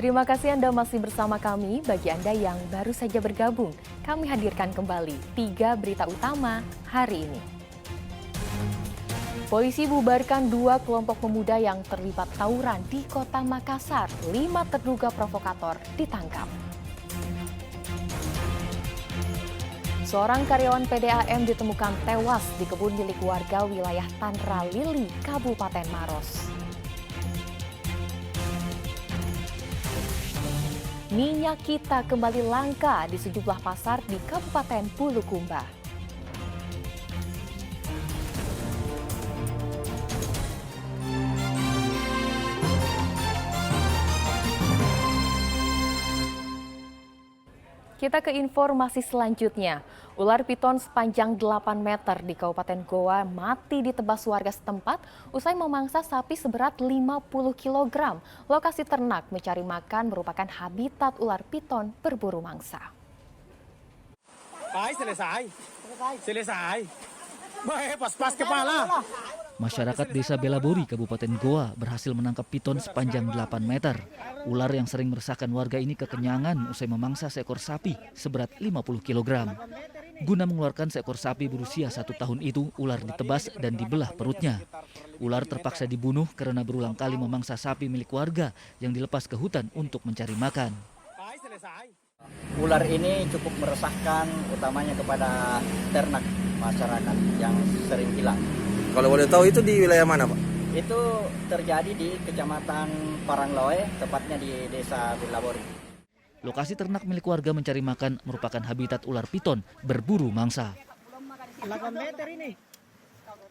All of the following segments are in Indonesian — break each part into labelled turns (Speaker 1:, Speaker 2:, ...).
Speaker 1: Terima kasih Anda masih bersama kami. Bagi Anda yang baru saja bergabung, kami hadirkan kembali 3 berita utama hari ini. Polisi bubarkan 2 kelompok pemuda yang terlibat tawuran di Kota Makassar. 5 terduga provokator ditangkap. Seorang karyawan PDAM ditemukan tewas di kebun milik warga wilayah Tanra Lili, Kabupaten Maros. Minyak kita kembali langka di sejumlah pasar di Kabupaten Bulukumba. Kita ke informasi selanjutnya. Ular piton sepanjang 8 meter di Kabupaten Goa mati ditebas warga setempat usai memangsa sapi seberat 50 kg. Lokasi ternak mencari makan merupakan habitat ular piton berburu mangsa.
Speaker 2: Selesai. Pas kepala.
Speaker 3: Masyarakat Desa Belabori, Kabupaten Goa berhasil menangkap piton sepanjang 8 meter. Ular yang sering meresahkan warga ini kekenyangan usai memangsa seekor sapi seberat 50 kg. Guna mengeluarkan seekor sapi berusia 1 tahun itu, ular ditebas dan dibelah perutnya. Ular terpaksa dibunuh karena berulang kali memangsa sapi milik warga yang dilepas ke hutan untuk mencari makan.
Speaker 4: Ular ini cukup meresahkan utamanya kepada ternak masyarakat yang sering hilang.
Speaker 2: Kalau boleh tahu itu di wilayah mana, Pak?
Speaker 4: Itu terjadi di Kecamatan Parangloe, tepatnya di Desa Belabori.
Speaker 3: Lokasi ternak milik warga mencari makan merupakan habitat ular piton berburu mangsa.
Speaker 4: 8 meter ini.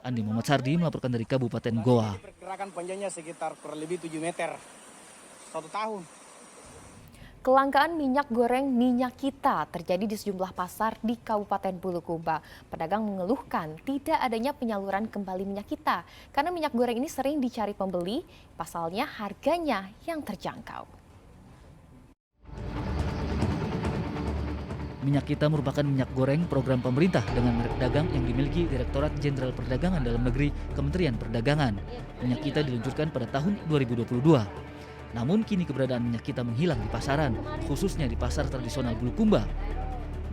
Speaker 3: Andi Muhammad Sardi melaporkan dari Kabupaten Goa.
Speaker 2: Pergerakan panjangnya sekitar kurang lebih 7 meter. 1 tahun.
Speaker 1: Kelangkaan minyak goreng minyak kita terjadi di sejumlah pasar di Kabupaten Bulukumba. Pedagang mengeluhkan tidak adanya penyaluran kembali minyak kita karena minyak goreng ini sering dicari pembeli, pasalnya harganya yang terjangkau.
Speaker 3: Minyak kita merupakan minyak goreng program pemerintah dengan merek dagang yang dimiliki Direktorat Jenderal Perdagangan Dalam Negeri Kementerian Perdagangan. Minyak kita diluncurkan pada tahun 2022. Namun kini keberadaan minyak kita menghilang di pasaran, khususnya di pasar tradisional Bulukumba.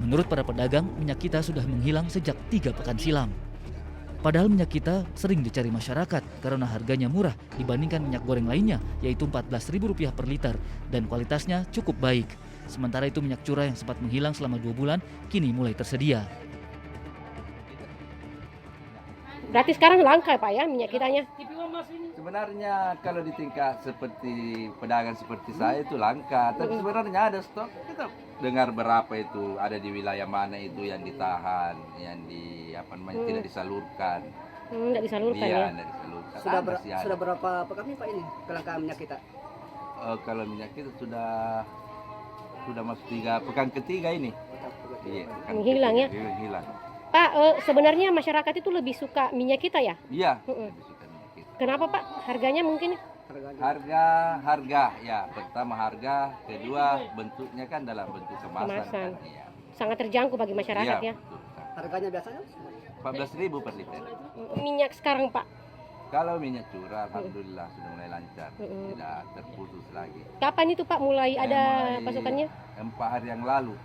Speaker 3: Menurut para pedagang, minyak kita sudah menghilang sejak 3 pekan silam. Padahal minyak kita sering dicari masyarakat karena harganya murah dibandingkan minyak goreng lainnya, yaitu Rp14.000 per liter dan kualitasnya cukup baik. Sementara itu minyak curah yang sempat menghilang selama 2 bulan kini mulai tersedia.
Speaker 5: Berarti sekarang langka Pak ya minyak kitanya?
Speaker 6: Sebenarnya kalau di tingkat seperti pedagang seperti saya itu langka, tapi sebenarnya ada stok. Kita dengar berapa itu ada di wilayah mana itu yang ditahan, yang tidak disalurkan.
Speaker 5: Tidak disalurkan
Speaker 6: Iya,
Speaker 5: ya?
Speaker 6: tidak disalurkan.
Speaker 4: Sudah berapa pekan nih Pak ini kelangkaan minyak kita?
Speaker 6: Kalau minyak kita sudah masuk 3 pekan ketiga ini. Iya,
Speaker 5: Menghilang ya?
Speaker 6: Hilang.
Speaker 5: Pak, sebenarnya masyarakat itu lebih suka minyak kita ya?
Speaker 6: Iya. Lebih suka minyak kita.
Speaker 5: Kenapa Pak? Harganya mungkin?
Speaker 6: Harga ya. Pertama harga, kedua bentuknya kan dalam bentuk kemasan. Kan? Iya.
Speaker 5: Sangat terjangkau bagi masyarakat ya?
Speaker 6: Betul.
Speaker 4: Harganya biasanya?
Speaker 6: 14.000 per liter.
Speaker 5: Minyak sekarang Pak?
Speaker 6: Kalau minyak curah, alhamdulillah sudah mulai lancar, tidak terputus lagi.
Speaker 5: Kapan itu Pak mulai ada pasokannya?
Speaker 6: 4 hari yang lalu.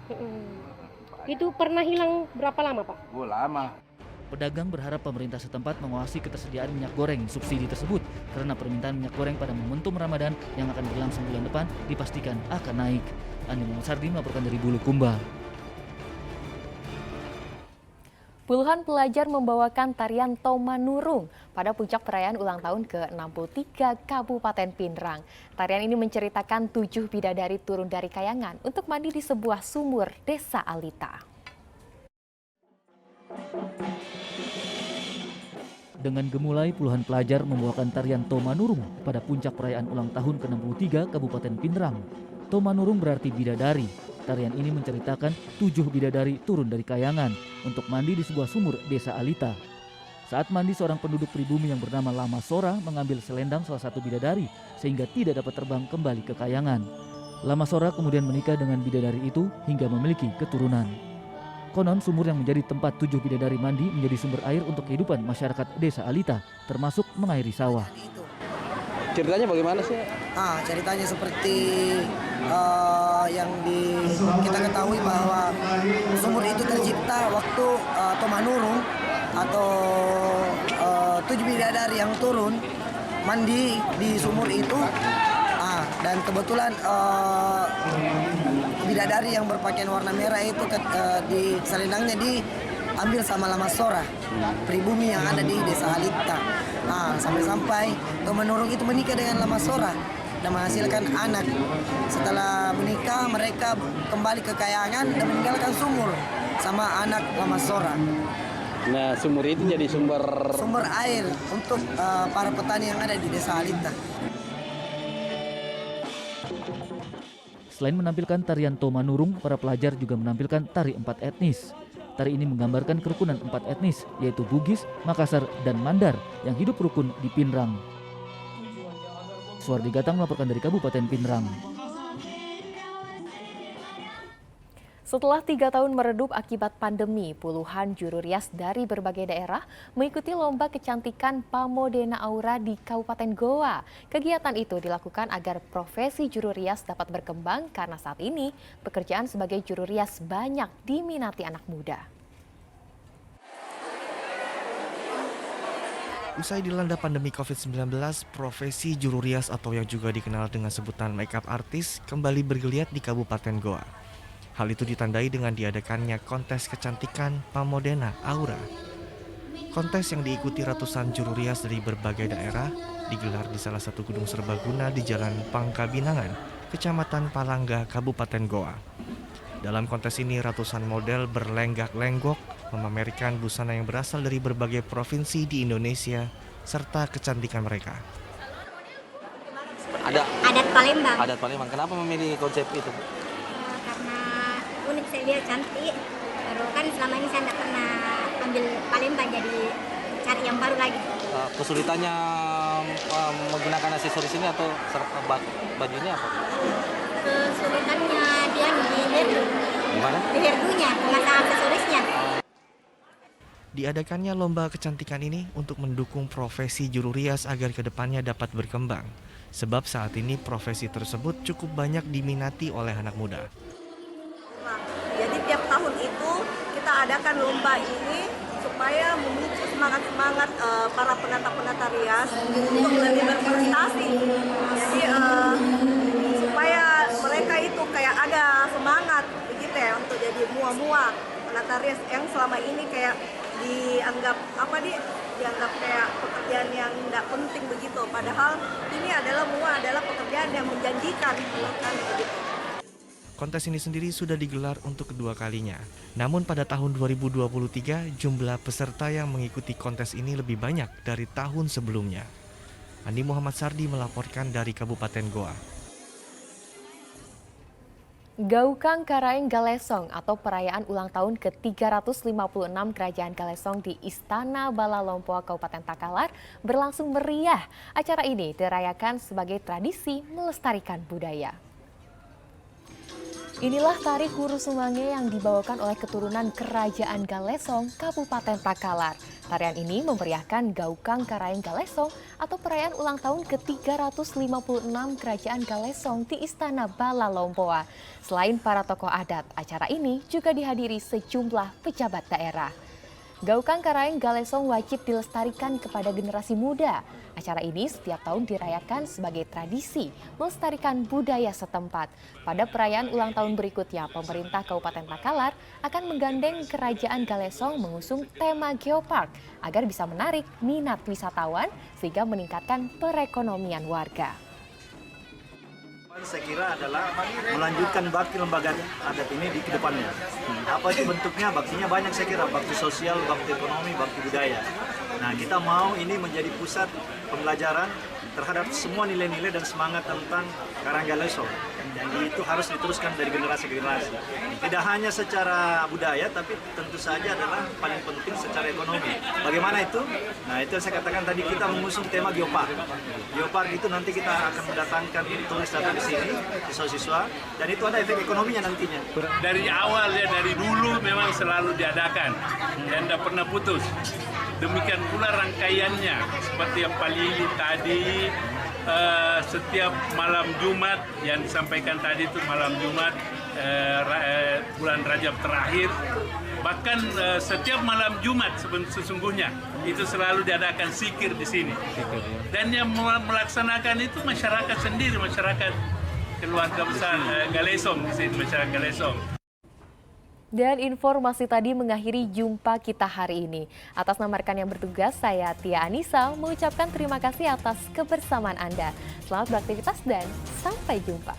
Speaker 5: Itu pernah hilang berapa lama Pak?
Speaker 6: Oh, lama.
Speaker 3: Pedagang berharap pemerintah setempat mengawasi ketersediaan minyak goreng subsidi tersebut karena permintaan minyak goreng pada momentum Ramadan yang akan berlangsung bulan depan dipastikan akan naik. Andi Muhammad Sardi melaporkan dari Bulukumba.
Speaker 1: Puluhan pelajar membawakan tarian Tomanurung pada puncak perayaan ulang tahun ke-63 Kabupaten Pinrang. Tarian ini menceritakan 7 bidadari turun dari kayangan untuk mandi di sebuah sumur Desa Alita.
Speaker 3: Dengan gemulai, puluhan pelajar membawakan tarian Tomanurung pada puncak perayaan ulang tahun ke-63 Kabupaten Pinrang. Tomanurung berarti bidadari. Tarian ini menceritakan 7 bidadari turun dari kayangan untuk mandi di sebuah sumur Desa Alita. Saat mandi, seorang penduduk pribumi yang bernama Lama Sora mengambil selendang salah satu bidadari sehingga tidak dapat terbang kembali ke kayangan. Lama Sora kemudian menikah dengan bidadari itu hingga memiliki keturunan. Konon sumur yang menjadi tempat 7 bidadari mandi menjadi sumber air untuk kehidupan masyarakat Desa Alita, termasuk mengairi sawah.
Speaker 2: Ceritanya bagaimana sih?
Speaker 7: Ceritanya seperti kita ketahui bahwa sumur itu tercipta waktu Tomanurung atau 7 bidadari yang turun mandi di sumur itu. Dan kebetulan bidadari yang berpakaian warna merah itu di selendangnya diambil sama Lamasora, pribumi yang ada di desa Halita. Sampai-sampai Tomanurung itu menikah dengan Lamasora dan menghasilkan anak. Setelah menikah mereka kembali ke Kayangan dan meninggalkan sumur sama anak Lamasora.
Speaker 2: Nah, sumur itu jadi sumber
Speaker 7: air untuk para petani yang ada di desa Halita.
Speaker 3: Selain menampilkan tarian Tomanurung, para pelajar juga menampilkan tari 4 etnis. Tari ini menggambarkan kerukunan 4 etnis, yaitu Bugis, Makassar, dan Mandar yang hidup rukun di Pinrang. Suardi Gatang melaporkan dari Kabupaten Pinrang.
Speaker 1: Setelah 3 tahun meredup akibat pandemi, puluhan juru rias dari berbagai daerah mengikuti lomba kecantikan Pamodena Aura di Kabupaten Goa. Kegiatan itu dilakukan agar profesi juru rias dapat berkembang karena saat ini pekerjaan sebagai juru rias banyak diminati anak muda.
Speaker 8: Usai dilanda pandemi COVID-19, profesi juru rias atau yang juga dikenal dengan sebutan makeup artist kembali bergeliat di Kabupaten Goa. Hal itu ditandai dengan diadakannya kontes kecantikan Pamodena Aura. Kontes yang diikuti ratusan juru rias dari berbagai daerah digelar di salah satu gedung serbaguna di Jalan Pangkabinangan, Kecamatan Palangga, Kabupaten Goa. Dalam kontes ini ratusan model berlenggak-lenggok memamerkan busana yang berasal dari berbagai provinsi di Indonesia serta kecantikan mereka.
Speaker 9: Adat Palembang.
Speaker 2: Adat Palembang. Kenapa memilih konsep itu?
Speaker 9: Unik, saya lihat cantik. Terus kan selama ini saya tidak pernah ambil Palembang, jadi cari yang baru lagi.
Speaker 2: Kesulitannya menggunakan aksesoris ini atau bajunya apa?
Speaker 9: Kesulitannya dia di herdu.
Speaker 2: Gimana?
Speaker 9: Di herdunya, mengasah aksesorisnya.
Speaker 8: Diadakannya lomba kecantikan ini untuk mendukung profesi juru rias agar kedepannya dapat berkembang. Sebab saat ini profesi tersebut cukup banyak diminati oleh anak muda.
Speaker 10: Jadi tiap tahun itu kita adakan lomba ini supaya memicu semangat-semangat para penata-penata rias untuk lebih berprestasi. Jadi supaya mereka itu kayak ada semangat begitu ya untuk jadi mua-mua penata rias yang selama ini kayak dianggap dianggap kayak pekerjaan yang tidak penting begitu. Padahal ini adalah pekerjaan yang menjanjikan kan begitu.
Speaker 8: Kontes ini sendiri sudah digelar untuk kedua kalinya. Namun pada tahun 2023, jumlah peserta yang mengikuti kontes ini lebih banyak dari tahun sebelumnya. Andi Muhammad Sardi melaporkan dari Kabupaten Goa.
Speaker 1: Gaukang Karaeng Galesong atau perayaan ulang tahun ke-356 Kerajaan Galesong di Istana Bala Lompoa, Kabupaten Takalar berlangsung meriah. Acara ini dirayakan sebagai tradisi melestarikan budaya. Inilah tari Huru Sumange yang dibawakan oleh keturunan Kerajaan Galesong, Kabupaten Takalar. Tarian ini memeriahkan Gaukang Karaeng Galesong atau perayaan ulang tahun ke-356 Kerajaan Galesong di Istana Bala Lompoa. Selain para tokoh adat, acara ini juga dihadiri sejumlah pejabat daerah. Gaukang Karaeng Galesong wajib dilestarikan kepada generasi muda. Acara ini setiap tahun dirayakan sebagai tradisi melestarikan budaya setempat. Pada perayaan ulang tahun berikutnya, pemerintah Kabupaten Takalar akan menggandeng Kerajaan Galesong mengusung tema Geopark agar bisa menarik minat wisatawan sehingga meningkatkan perekonomian warga.
Speaker 11: Saya kira adalah melanjutkan bakti lembaga adat ini di kedepannya. Apa itu bentuknya? Baktinya banyak saya kira, bakti sosial, bakti ekonomi, bakti budaya. Nah, kita mau ini menjadi pusat pembelajaran terhadap semua nilai-nilai dan semangat tentang Karaeng Galesong. Yang itu harus diteruskan dari generasi ke generasi. Tidak hanya secara budaya, tapi tentu saja adalah paling penting secara ekonomi. Bagaimana itu? Nah, itu yang saya katakan tadi, kita mengusung tema Geopark. Geopark itu nanti kita akan mendatangkan turis datang di sini, siswa-siswa, dan itu ada efek ekonominya nantinya.
Speaker 12: Dari awal ya, dari dulu memang selalu diadakan dan tidak pernah putus. Demikian pula rangkaiannya, seperti yang Palili tadi, setiap malam Jumat yang disampaikan tadi itu malam Jumat bulan Rajab terakhir, bahkan setiap malam Jumat sesungguhnya itu selalu diadakan zikir di sini. Dan yang melaksanakan itu masyarakat sendiri, masyarakat keluarga besar Galesong di sini, masyarakat Galesong.
Speaker 1: Dan informasi tadi mengakhiri jumpa kita hari ini. Atas nama rekan yang bertugas, saya Tia Anissa mengucapkan terima kasih atas kebersamaan Anda. Selamat beraktivitas dan sampai jumpa.